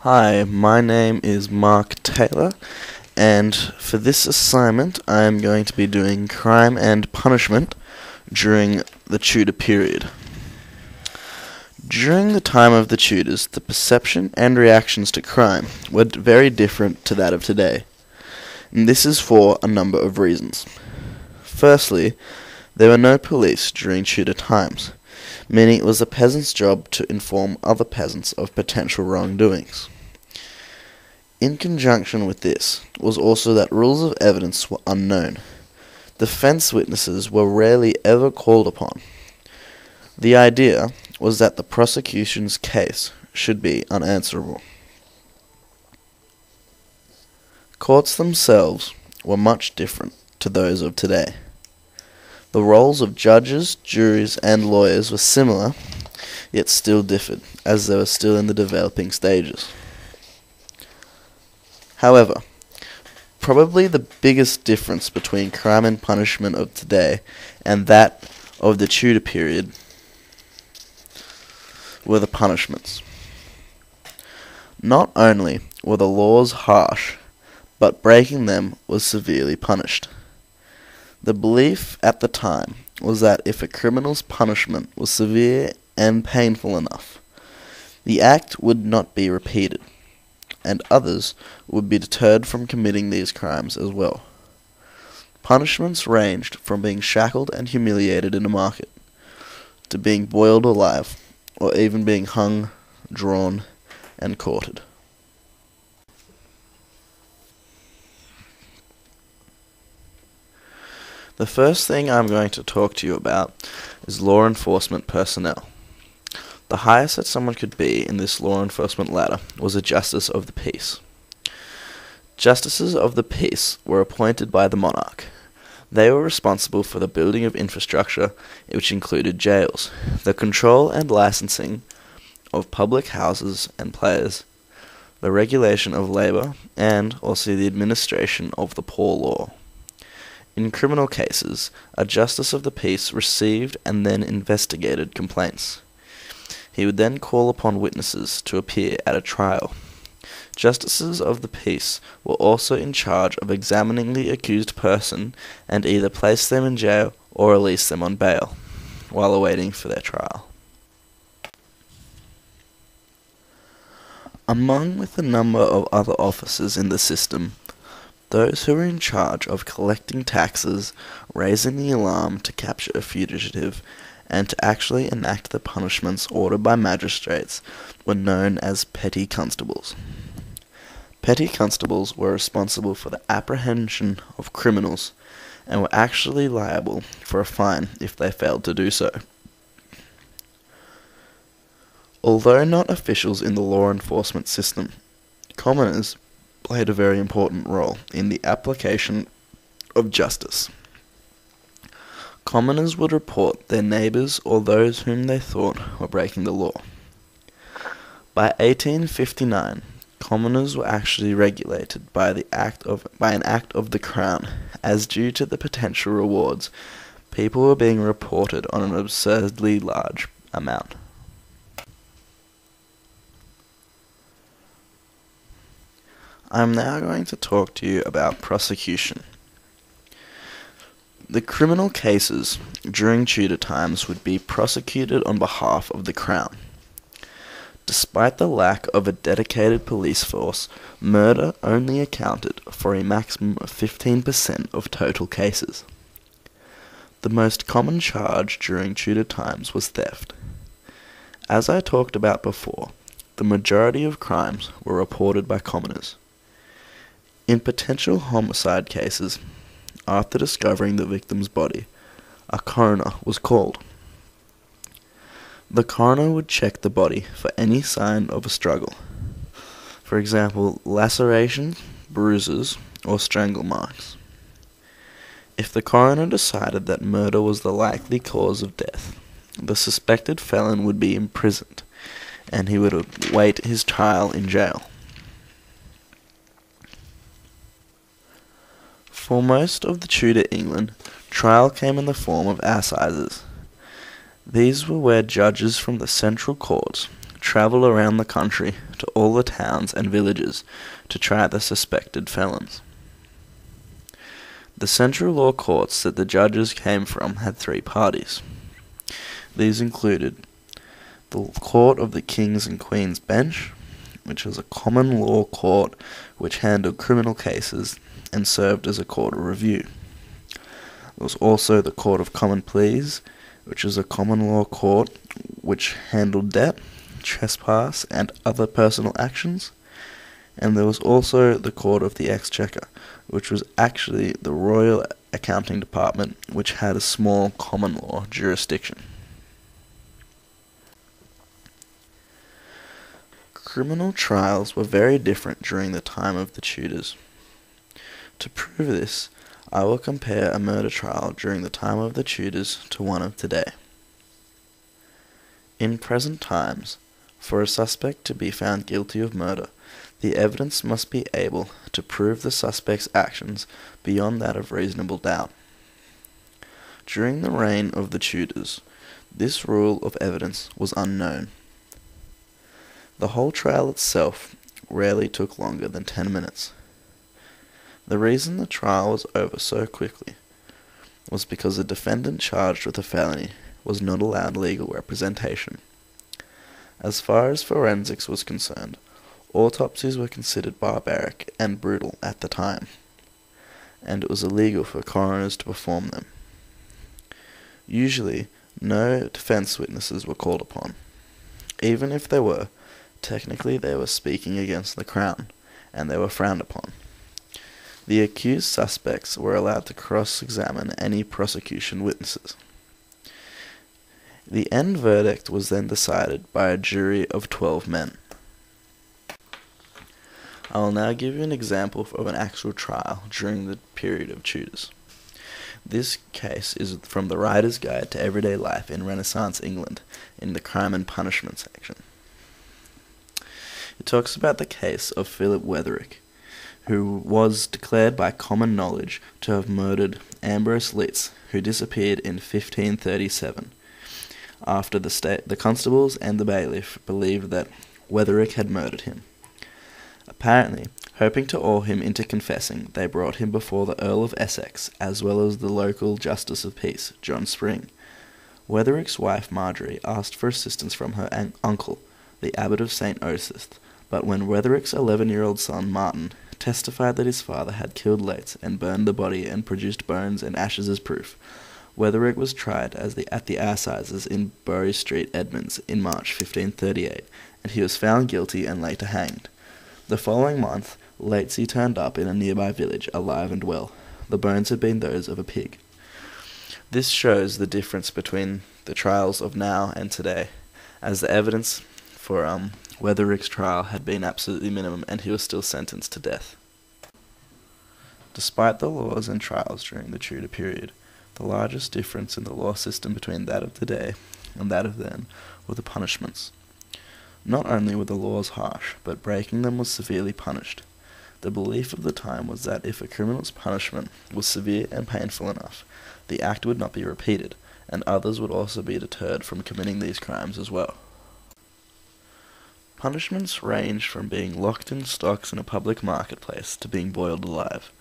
Hi, my name is Mark Taylor, and for this assignment I am going to be doing crime and punishment during the Tudor period. During the time of the Tudors, the perception and reactions to crime were very different to that of today, and this is for a number of reasons. Firstly, there were no police during Tudor times, meaning it was a peasant's job to inform other peasants of potential wrongdoings. In conjunction with this was also that rules of evidence were unknown. Defense witnesses were rarely ever called upon. The idea was that the prosecution's case should be unanswerable. Courts themselves were much different to those of today. The roles of judges, juries, and lawyers were similar, yet still differed, as they were still in the developing stages. However, probably the biggest difference between crime and punishment of today and that of the Tudor period were the punishments. Not only were the laws harsh, but breaking them was severely punished. The belief at the time was that if a criminal's punishment was severe and painful enough, the act would not be repeated, and others would be deterred from committing these crimes as well. Punishments ranged from being shackled and humiliated in a market, to being boiled alive, or even being hung, drawn, and quartered. The first thing I'm going to talk to you about is law enforcement personnel. The highest that someone could be in this law enforcement ladder was a justice of the peace. Justices of the peace were appointed by the monarch. They were responsible for the building of infrastructure, which included jails, the control and licensing of public houses and players, the regulation of labour, and also the administration of the poor law. In criminal cases, a justice of the peace received and then investigated complaints. He would then call upon witnesses to appear at a trial. Justices of the peace were also in charge of examining the accused person and either place them in jail or release them on bail, while awaiting for their trial. Among with a number of other officers in the system, those who were in charge of collecting taxes, raising the alarm to capture a fugitive, and to actually enact the punishments ordered by magistrates were known as petty constables. Petty constables were responsible for the apprehension of criminals and were actually liable for a fine if they failed to do so. Although not officials in the law enforcement system, commoners played a very important role in the application of justice. Commoners would report their neighbours or those whom they thought were breaking the law. By 1859, commoners were actually regulated by an act of the Crown, as due to the potential rewards, people were being reported on an absurdly large amount. I'm now going to talk to you about prosecution. The criminal cases during Tudor times would be prosecuted on behalf of the Crown. Despite the lack of a dedicated police force, murder only accounted for a maximum of 15% of total cases. The most common charge during Tudor times was theft. As I talked about before, the majority of crimes were reported by commoners. In potential homicide cases, after discovering the victim's body, a coroner was called. The coroner would check the body for any sign of a struggle. For example, lacerations, bruises, or strangle marks. If the coroner decided that murder was the likely cause of death, the suspected felon would be imprisoned, and he would await his trial in jail. For most of the Tudor England, trial came in the form of assizes. These were where judges from the central courts travel around the country to all the towns and villages to try the suspected felons. The central law courts that the judges came from had three parties. These included the Court of the King's and Queen's Bench, which was a common law court which handled criminal cases and served as a court of review. There was also the Court of Common Pleas, which was a common law court which handled debt, trespass, and other personal actions. And there was also the Court of the Exchequer, which was actually the Royal Accounting Department, which had a small common law jurisdiction. Criminal trials were very different during the time of the Tudors. To prove this, I will compare a murder trial during the time of the Tudors to one of today. In present times, for a suspect to be found guilty of murder, the evidence must be able to prove the suspect's actions beyond that of reasonable doubt. During the reign of the Tudors, this rule of evidence was unknown. The whole trial itself rarely took longer than 10 minutes. The reason the trial was over so quickly was because the defendant charged with a felony was not allowed legal representation. As far as forensics was concerned, autopsies were considered barbaric and brutal at the time, and it was illegal for coroners to perform them. Usually, no defense witnesses were called upon. Even if they were, technically they were speaking against the crown, and they were frowned upon. The accused suspects were allowed to cross-examine any prosecution witnesses. The end verdict was then decided by a jury of 12 men. I will now give you an example of an actual trial during the period of Tudors. This case is from the Writer's Guide to Everyday Life in Renaissance England, in the Crime and Punishment section. It talks about the case of Philip Wetherick, who was declared by common knowledge to have murdered Ambrose Leeds, who disappeared in 1537, after the constables and the bailiff believed that Wetherick had murdered him. Apparently, hoping to awe him into confessing, they brought him before the Earl of Essex, as well as the local Justice of Peace, John Spring. Wetherick's wife Marjorie asked for assistance from her uncle, the Abbot of St. Osyth, but when Wetherick's 11-year-old son, Martin, testified that his father had killed Leeds and burned the body and produced bones and ashes as proof, Wetherick was tried at the assizes in Bury Street, Edmonds, in March 1538, and he was found guilty and later hanged. The following month, Latesy turned up in a nearby village, alive and well. The bones had been those of a pig. This shows the difference between the trials of now and today, as the evidence for Wetherick's trial had been absolutely minimum, and he was still sentenced to death. Despite the laws and trials during the Tudor period, the largest difference in the law system between that of today and that of then were the punishments. Not only were the laws harsh, but breaking them was severely punished. The belief of the time was that if a criminal's punishment was severe and painful enough, the act would not be repeated, and others would also be deterred from committing these crimes as well. Punishments ranged from being locked in stocks in a public marketplace to being boiled alive.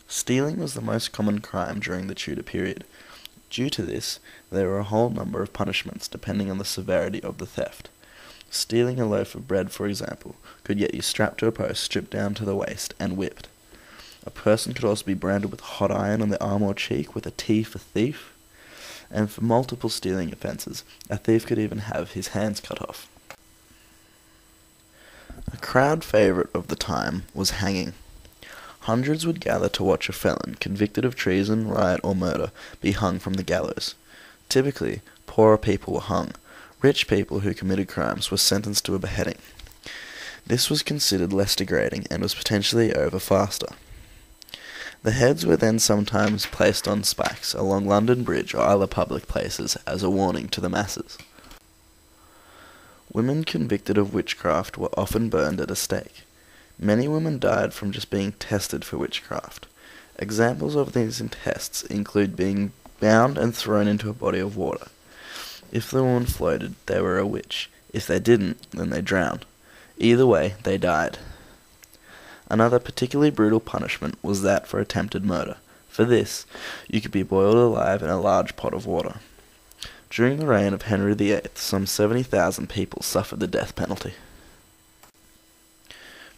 Stealing was the most common crime during the Tudor period. Due to this, there were a whole number of punishments depending on the severity of the theft. Stealing a loaf of bread, for example, could get you strapped to a post, stripped down to the waist, and whipped. A person could also be branded with hot iron on the arm or cheek with a T for thief. And for multiple stealing offences, a thief could even have his hands cut off. A crowd favourite of the time was hanging. Hundreds would gather to watch a felon convicted of treason, riot, or murder be hung from the gallows. Typically, poorer people were hung. Rich people who committed crimes were sentenced to a beheading. This was considered less degrading and was potentially over faster. The heads were then sometimes placed on spikes along London Bridge or other public places as a warning to the masses. Women convicted of witchcraft were often burned at a stake. Many women died from just being tested for witchcraft. Examples of these tests include being bound and thrown into a body of water. If the woman floated, they were a witch. If they didn't, then they drowned. Either way, they died. Another particularly brutal punishment was that for attempted murder. For this, you could be boiled alive in a large pot of water. During the reign of Henry VIII, some 70,000 people suffered the death penalty.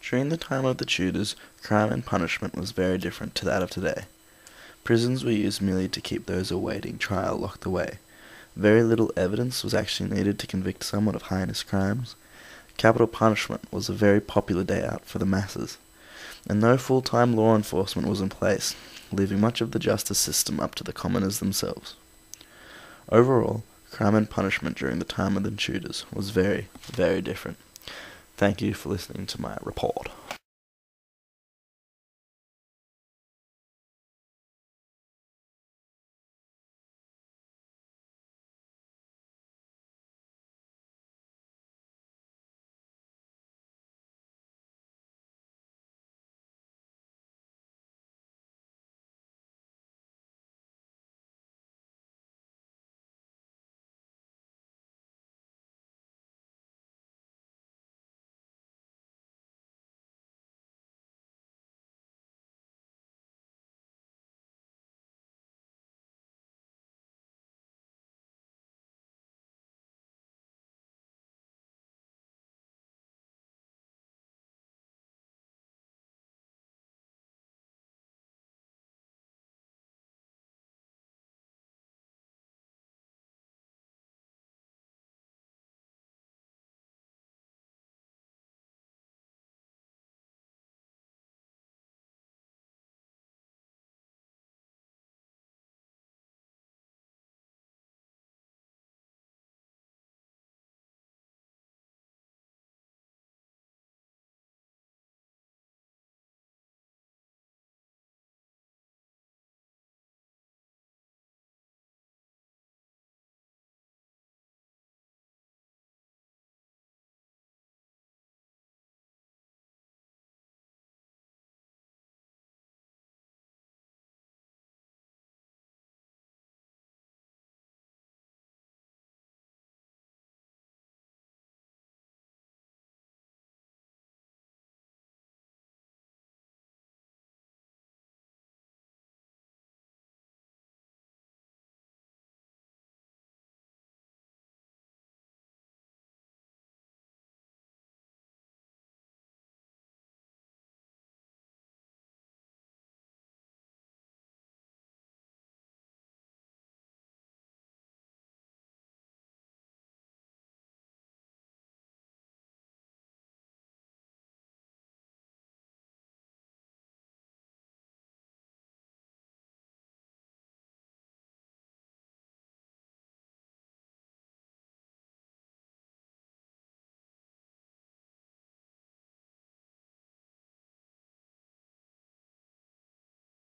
During the time of the Tudors, crime and punishment was very different to that of today. Prisons were used merely to keep those awaiting trial locked away. Very little evidence was actually needed to convict someone of heinous crimes. Capital punishment was a very popular day out for the masses, and no full-time law enforcement was in place, leaving much of the justice system up to the commoners themselves. Overall, crime and punishment during the time of the Tudors was very, very different. Thank you for listening to my report.